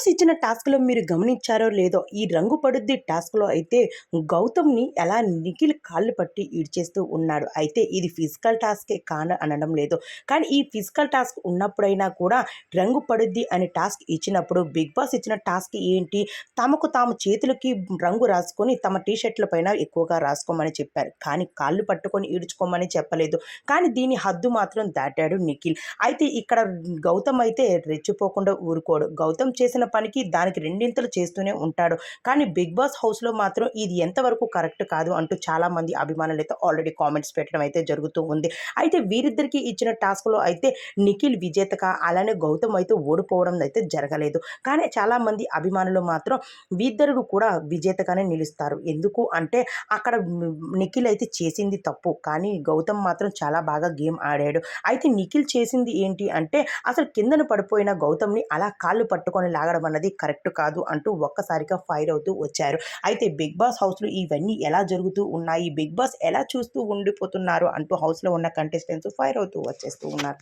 Boss ఇచ్చిన టాస్క్‌లో మీరు గమనించారో లేదో, ఈ రంగు పడుద్ది టాస్క్‌లో అయితే గౌతమ్‌ని ఎలా నిఖిల్ కాళ్ళు పట్టి ఈడ్చేస్తూ ఉన్నాడు. అయితే ఇది ఫిజికల్ టాస్కే అనడం లేదు. కానీ ఈ ఫిజికల్ టాస్క్ ఉన్నప్పుడైనా కూడా రంగు పడుద్ది అనే టాస్క్ ఇచ్చినప్పుడు బిగ్ బాస్ ఇచ్చిన టాస్క్ ఏంటి? తమకు తాము చేతులకి రంగు రాసుకొని తమ టీ షర్ట్‌ల పైన ఎక్కువగా రాసుకోమని చెప్పారు. కానీ కాళ్ళు పట్టుకొని ఈడ్చుకోమని చెప్పలేదు. కానీ దీని హద్దు మాత్రం దాటాడు నిఖిల్. అయితే ఇక్కడ గౌతమ్ అయితే రెచ్చిపోకుండా ఊరుకోడు. గౌతమ్ చేసిన పనికి దానికి రెండింతలు చేస్తూనే ఉంటాడు. కానీ బిగ్ బాస్ హౌస్‌లో మాత్రం ఇది ఎంతవరకు కరెక్ట్ కాదు అంటూ చాలామంది అభిమానులైతే ఆల్రెడీ కామెంట్స్ పెట్టడం అయితే జరుగుతూ ఉంది. అయితే వీరిద్దరికీ ఇచ్చిన టాస్క్‌లో అయితే నిఖిల్ విజేతగా, అలానే గౌతమ్ అయితే ఓడిపోవడం అయితే జరగలేదు. కానీ చాలామంది అభిమానులు మాత్రం వీరిద్దరు కూడా విజేతగానే నిలుస్తారు. ఎందుకు అంటే అక్కడ నిఖిల్ అయితే చేసింది తప్పు. కానీ గౌతమ్ మాత్రం చాలా బాగా గేమ్ ఆడాడు. అయితే నిఖిల్ చేసింది ఏంటి అంటే అసలు కిందన పడిపోయిన గౌతమ్‌ని అలా కాళ్ళు పట్టుకొని లాగడం అన్నది కరెక్ట్ కాదు అంటూ ఒక్కసారిగా ఫైర్ అవుతూ వచ్చారు. అయితే బిగ్ బాస్ హౌస్‌లో ఇవన్నీ ఎలా జరుగుతూ ఉన్నాయి? బిగ్ బాస్ ఎలా చూస్తూ ఉండిపోతున్నారు అంటూ హౌస్‌లో ఉన్న కంటెస్టెంట్స్ ఫైర్ అవుతూ వచ్చేస్తూ ఉన్నారు.